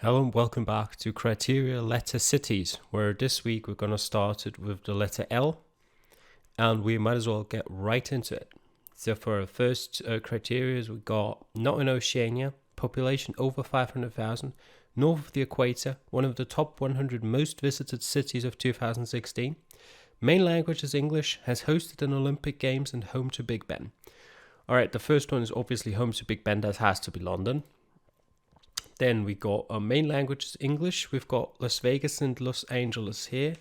Hello and welcome back to Criteria Letter Cities, where this week we're going to start it with the letter L, and we might as well get right into it. So for our first criteria, we got not in Oceania, population over 500,000, north of the equator, one of the top 100 most visited cities of 2016. Main language is English, has hosted an Olympic Games and home to Big Ben. Alright, the first one is obviously home to Big Ben, that has to be London. Then we got our main language is English. We've got Las Vegas and Los Angeles here.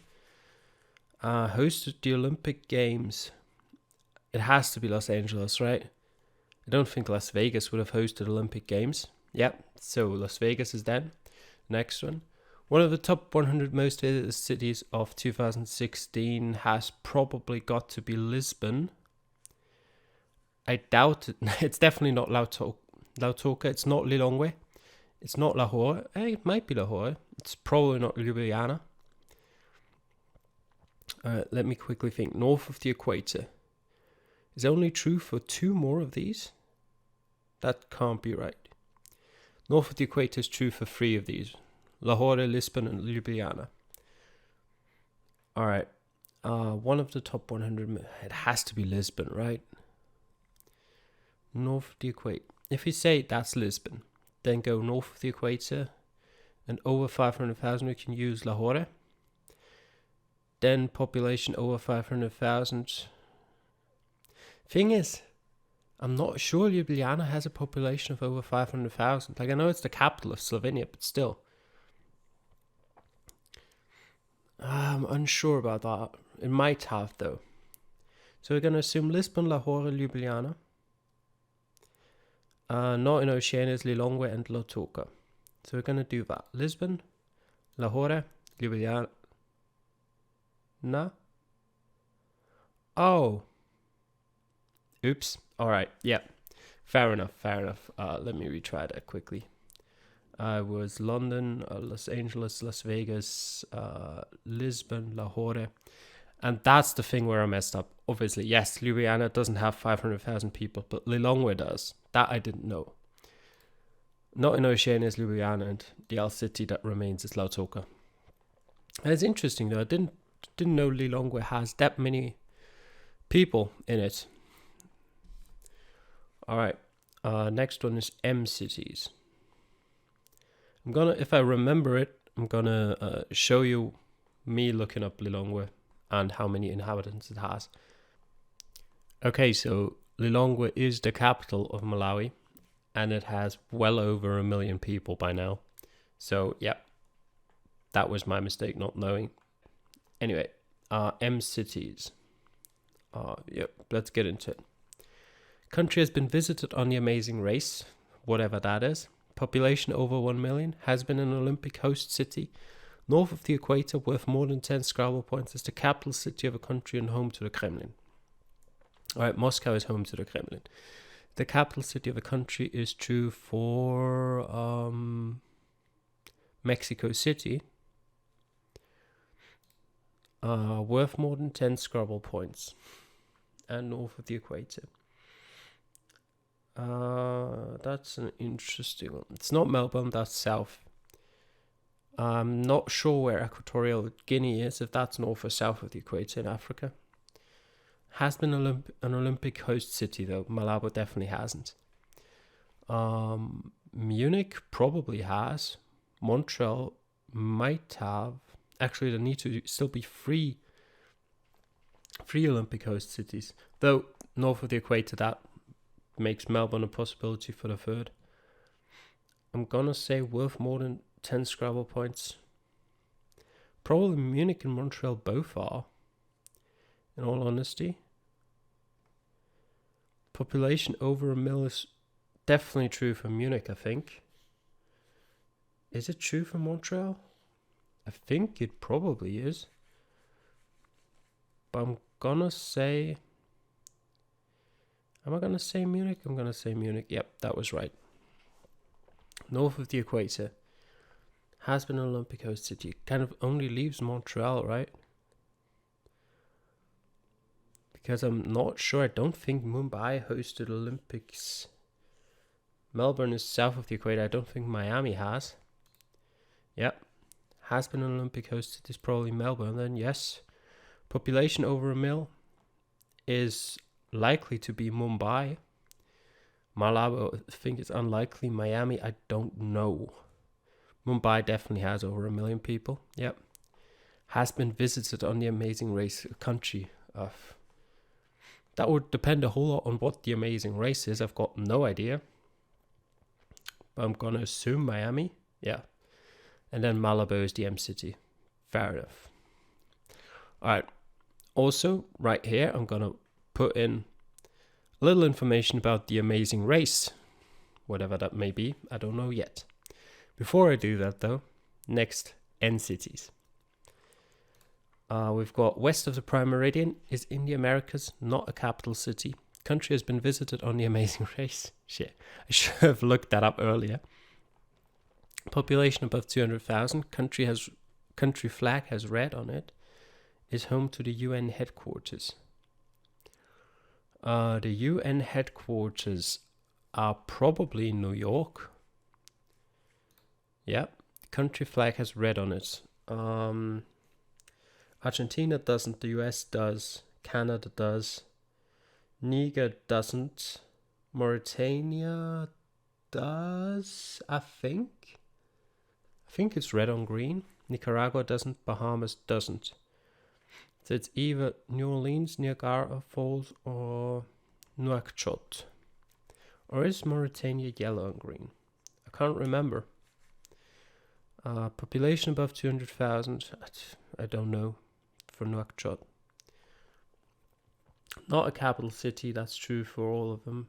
Hosted the Olympic Games. It has to be Los Angeles, right? I don't think Las Vegas would have hosted Olympic Games. Yep, so Las Vegas is then. Next one. One of the top 100 most visited cities of 2016 has probably got to be Lisbon. I doubt it. It's definitely not Lautoka. It's not Lilongwe. It's not Lahore. It might be Lahore. It's probably not Ljubljana. Let me quickly think. North of the equator. Is only true for two more of these? That can't be right. North of the equator is true for three of these. Lahore, Lisbon, and Ljubljana. Alright. One of the top 100. It has to be Lisbon, right? North of the equator. If we say that's Lisbon, then go north of the equator, and over 500,000 we can use Lahore. Then population over 500,000. Thing is, I'm not sure Ljubljana has a population of over 500,000. Like, I know it's the capital of Slovenia, but still. I'm unsure about that. It might have, though. So we're going to assume Lisbon, Lahore, Ljubljana. Not in Oceania is Lilongwe and Lautoka. So we're going to do that. Lisbon, Lahore, Ljubljana. Oh. Oops. Alright, yeah. Fair enough. Let me retry that quickly. I was London, Los Angeles, Las Vegas, Lisbon, Lahore. And that's the thing where I messed up. Obviously, yes, Ljubljana doesn't have 500,000 people, but Lilongwe does. That I didn't know. Not in Oceania is Ljubljana, and the L city that remains is Lautoka. And it's interesting though. I didn't know Lilongwe has that many people in it. All right. Next one is M cities. If I remember it, I'm gonna show you me looking up Lilongwe and how many inhabitants it has. Okay, so Lilongwe is the capital of Malawi, and it has well over 1 million people by now. So, yeah, that was my mistake not knowing. Anyway, M cities. Let's get into it. Country has been visited on the Amazing Race, whatever that is. Population over 1 million, has been an Olympic host city. North of the equator, worth more than 10 Scrabble points, is the capital city of a country and home to the Kremlin. Alright, Moscow is home to the Kremlin. The capital city of a country is true for Mexico City. Worth more than 10 Scrabble points. And north of the equator. That's an interesting one. It's not Melbourne, that's south. I'm not sure where Equatorial Guinea is, if that's north or south of the equator in Africa. Has been an Olympic host city though. Malabo definitely hasn't. Munich probably has. Montreal might have. Actually, there need to still be three Olympic host cities. Though north of the equator, that makes Melbourne a possibility for the third. I'm gonna say worth more than 10 Scrabble points. Probably Munich and Montreal both are, in all honesty. Population over 1 million is definitely true for Munich, I think. Is it true for Montreal? I think it probably is. But I'm gonna say... Am I gonna say Munich? I'm gonna say Munich. Yep, that was right. North of the equator. Has been an Olympic host city. Kind of only leaves Montreal, right? Because I'm not sure. I don't think Mumbai hosted Olympics. Melbourne is south of the equator. I don't think Miami has. Yep. Has been an Olympic host. It is probably Melbourne then, yes. Population over 1 mil is likely to be Mumbai. Malabo, I think it's unlikely. Miami, I don't know. Mumbai definitely has over 1 million people. Yep. Has been visited on the Amazing Race country. That would depend a whole lot on what the Amazing Race is. I've got no idea. But I'm going to assume Miami. Yeah. And then Malabo is the M city. Fair enough. All right. Also, right here, I'm going to put in a little information about the Amazing Race. Whatever that may be. I don't know yet. Before I do that, though, next, N cities. We've got west of the Prime Meridian is in the Americas, not a capital city. Country has been visited on the Amazing Race. Shit, I should have looked that up earlier. Population above 200,000. Country flag has red on it. Is home to the UN headquarters. The UN headquarters are probably in New York. Yeah, country flag has red on it. Argentina doesn't, the US does, Canada does, Niger doesn't, Mauritania does, I think it's red on green. Nicaragua doesn't, Bahamas doesn't. So it's either New Orleans, Niagara Falls, or Nouakchott. Or is Mauritania yellow and green? I can't remember. Population above 200,000, I don't know. For Nouakchott. Not a capital city, that's true for all of them,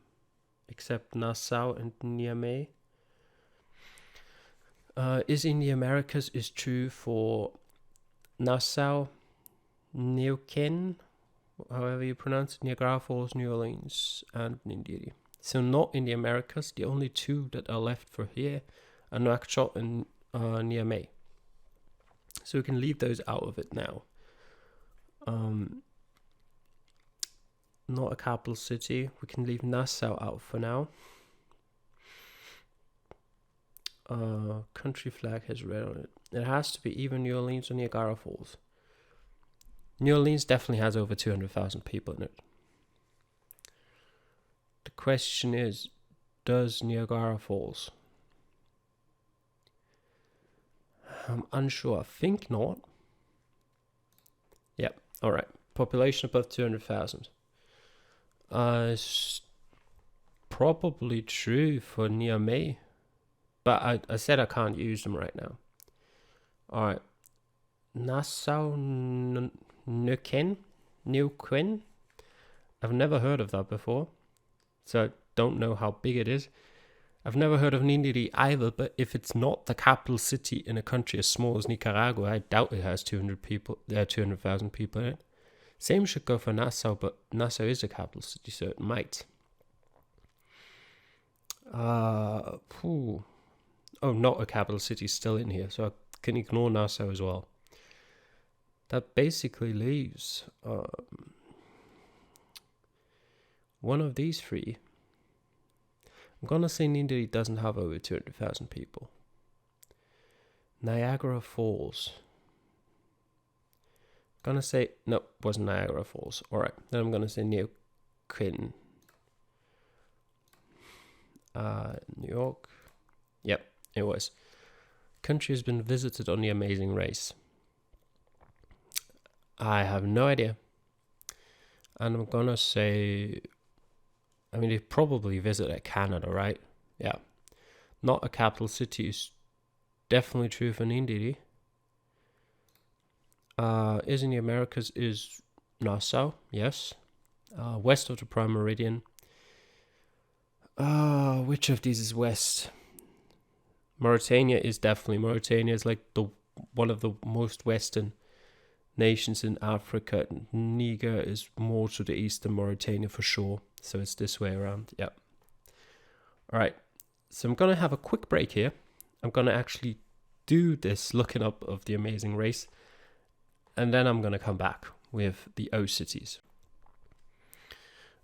except Nassau and Niamey. Is in the Americas is true for Nassau, Neuquén, however you pronounce it, Niagara Falls, New Orleans, and Nindiri. So not in the Americas. The only two that are left for here are Nouakchott and Niamey. So we can leave those out of it now. Not a capital city. We can leave Nassau out for now. Country flag has red on it. It has to be either New Orleans or Niagara Falls. New Orleans definitely has over 200,000 people in it. The question is, does Niagara Falls? I'm unsure. I think not. Yep. All right. Population above 200,000. It's probably true for Niamey, but I said I can't use them right now. All right. Nassau Neuquén. I've never heard of that before, so I don't know how big it is. I've never heard of Nindiri either, but if it's not the capital city in a country as small as Nicaragua, I doubt it has 200,000 people in it. Same should go for Nassau, but Nassau is a capital city, so it might. Oh, not a capital city still in here, so I can ignore Nassau as well. That basically leaves one of these three. I'm gonna say Nindiri doesn't have over 200,000 people. Niagara Falls. Gonna say, no, wasn't Niagara Falls. Alright, then I'm gonna say Neuquén. New York. Yep, it was. Country has been visited on the Amazing Race. I have no idea. And I'm gonna say, I mean, they probably visited Canada, right? Yeah. Not a capital city is definitely true for Nindiri. Is in the Americas is Nassau, yes. West of the Prime Meridian. Which of these is west? Mauritania is like one of the most western nations in Africa. Niger is more to the east than Mauritania for sure. So it's this way around. Yeah. All right. So I'm going to have a quick break here. I'm going to actually do this looking up of the Amazing Race. And then I'm going to come back with the O cities.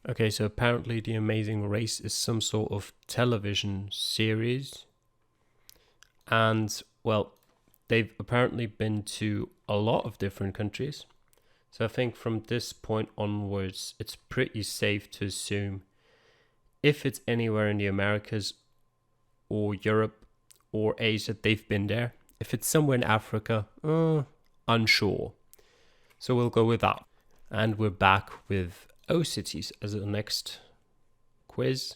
Okay, so apparently the Amazing Race is some sort of television series. And, well, they've apparently been to a lot of different countries. So I think from this point onwards, it's pretty safe to assume if it's anywhere in the Americas or Europe or Asia, they've been there. If it's somewhere in Africa, unsure. So we'll go with that. And we're back with O cities as the next quiz.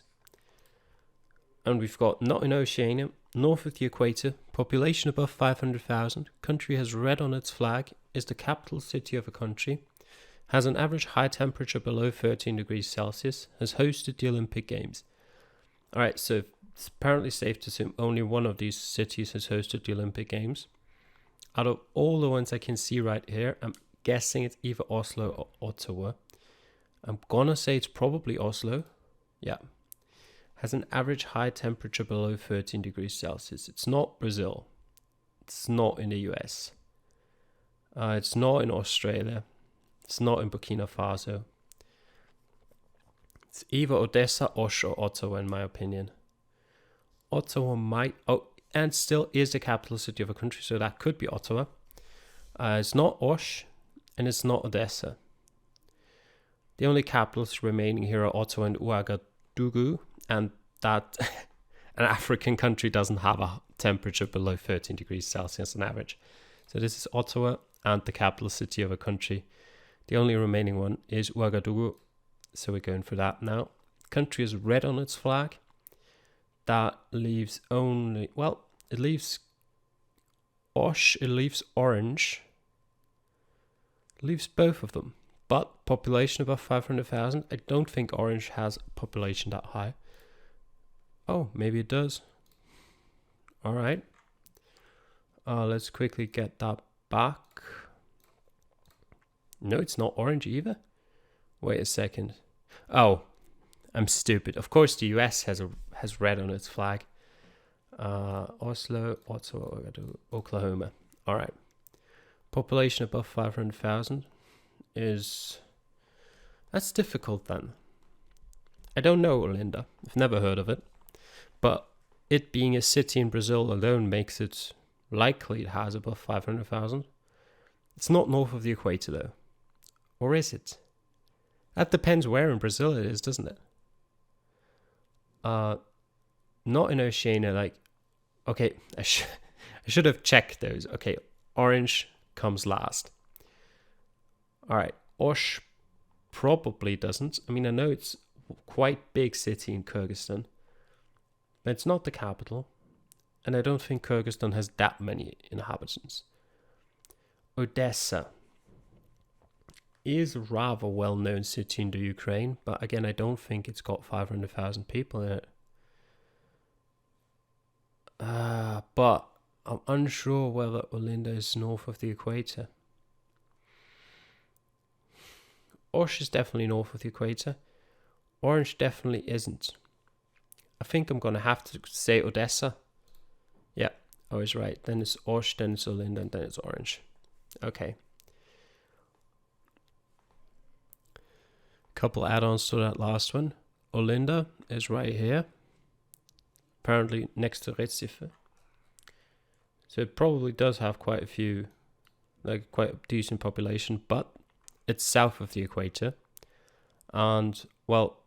And we've got not in Oceania, north of the equator, population above 500,000, country has red on its flag, is the capital city of a country, has an average high temperature below 13 degrees Celsius, has hosted the Olympic Games. Alright, so it's apparently safe to assume only one of these cities has hosted the Olympic Games. Out of all the ones I can see right here, I'm guessing it's either Oslo or Ottawa. I'm gonna say it's probably Oslo. Yeah. Has an average high temperature below 13 degrees Celsius. It's not Brazil. It's not in the US. It's not in Australia. It's not in Burkina Faso. It's either Odessa, Osh, or Ottawa, in my opinion. Ottawa might... Oh, and still is the capital city of a country, so that could be Ottawa. It's not Osh, and it's not Odessa. The only capitals remaining here are Ottawa and Ouagadougou, and that an African country doesn't have a temperature below 13 degrees Celsius on average. So this is Ottawa and the capital city of a country. The only remaining one is Ouagadougou, so we're going for that now. Country is red on its flag. That leaves only, well, it leaves Osh, it leaves orange. It leaves both of them. But population above 500,000, I don't think orange has a population that high. Oh, maybe it does. All right. Let's quickly get that back. No, it's not orange either. Wait a second. Oh, I'm stupid. Of course, the US has red on its flag. Oslo, Ottawa, Oklahoma. All right. Population above 500,000 is... That's difficult then. I don't know Olinda. I've never heard of it. But it being a city in Brazil alone makes it likely it has above 500,000. It's not north of the equator though. Or is it? That depends where in Brazil it is, doesn't it? Not in Oceania, like... Okay, I should have checked those. Okay, orange comes last. Alright, Osh probably doesn't. I mean, I know it's quite big city in Kyrgyzstan, but it's not the capital, and I don't think Kyrgyzstan has that many inhabitants. Odessa is a rather well-known city in the Ukraine, but again, I don't think it's got 500,000 people in it. But I'm unsure whether Olinda is north of the equator. Osh is definitely north of the equator. Orange definitely isn't. I think I'm going to have to say Odessa. Yeah, I was right. Then it's Osh, then it's Olinda, and then it's orange. Okay. Couple add-ons to that last one. Olinda is right here. Apparently next to Recife. So it probably does have quite a few, like quite a decent population, but it's south of the equator. And, well,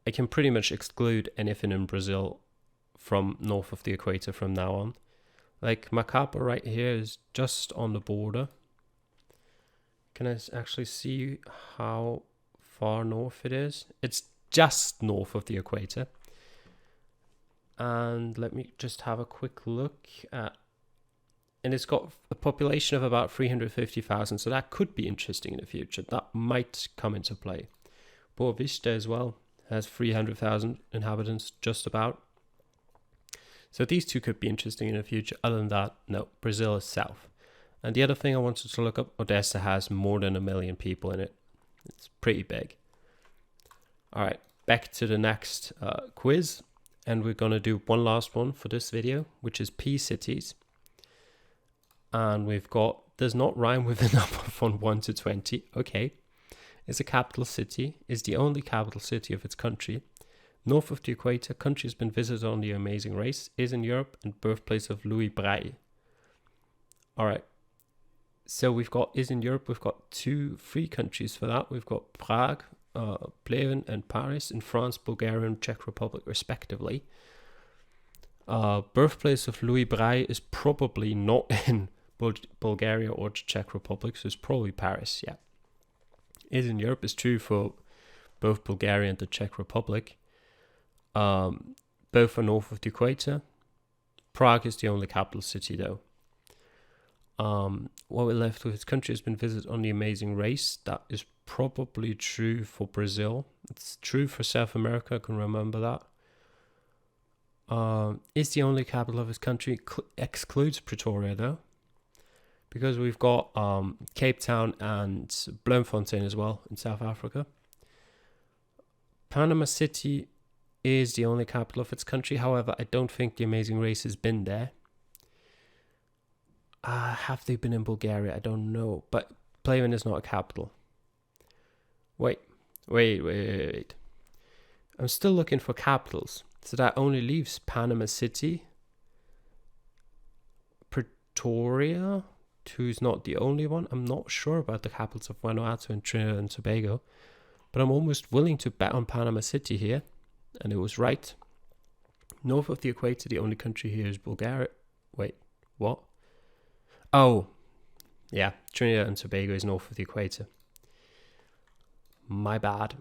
I can pretty much exclude anything in Brazil from north of the equator from now on. Like Macapa right here is just on the border. Can I actually see how far north it is? It's just north of the equator. And let me just have a quick look at... And it's got a population of about 350,000, so that could be interesting in the future. That might come into play. Boa Vista as well has 300,000 inhabitants, just about. So these two could be interesting in the future. Other than that, no, Brazil is south. And the other thing I wanted to look up, Odessa has more than 1 million people in it. It's pretty big. All right, back to the next quiz. And we're going to do one last one for this video, which is P cities. And we've got, does not rhyme with a number from 1 to 20. Okay. Is a capital city, is the only capital city of its country. North of the equator, country has been visited on the Amazing Race, is in Europe, and birthplace of Louis Braille. All right. So in Europe, we've got three countries for that. We've got Prague, Pleven, and Paris. In France, Bulgaria, and Czech Republic, respectively. Birthplace of Louis Braille is probably not in Bulgaria or Czech Republic, so it's probably Paris, yeah. Is in Europe is true for both Bulgaria and the Czech Republic. Both are north of the equator. Prague is the only capital city, though. What we're left with, this country has been visited on the Amazing Race. That is probably true for Brazil. It's true for South America, I can remember that. Is the only capital of this country, excludes Pretoria, though. Because we've got Cape Town and Bloemfontein as well in South Africa. Panama City is the only capital of its country. However, I don't think the Amazing Race has been there. Have they been in Bulgaria? I don't know. But Pleven is not a capital. Wait. I'm still looking for capitals. So that only leaves Panama City, Pretoria, who's not the only one. I'm not sure about the capitals of Vanuatu and Trinidad and Tobago, but I'm almost willing to bet on Panama City here, and it was right. North of the equator, the only country here is Bulgaria. Wait, what? Oh, yeah, Trinidad and Tobago is north of the equator. My bad.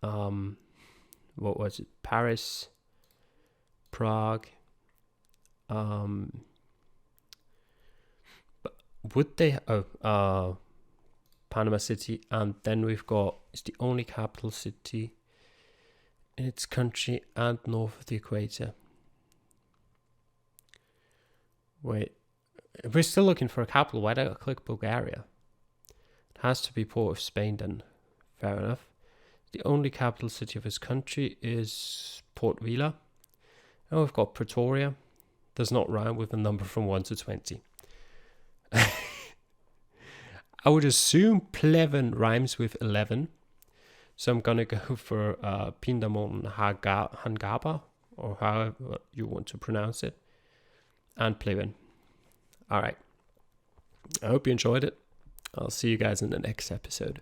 What was it? Paris, Prague. But would they? Panama City, and then we've got, it's the only capital city in its country and north of the equator. Wait, if we're still looking for a capital, why did I click Bulgaria? It has to be Port of Spain then. Fair enough. The only capital city of this country is Port Vila. And we've got Pretoria. Does not rhyme with a number from 1 to 20. I would assume Pleven rhymes with 11. So I'm going to go for Pindamon Hangaba, or however you want to pronounce it, and Pleven. All right. I hope you enjoyed it. I'll see you guys in the next episode.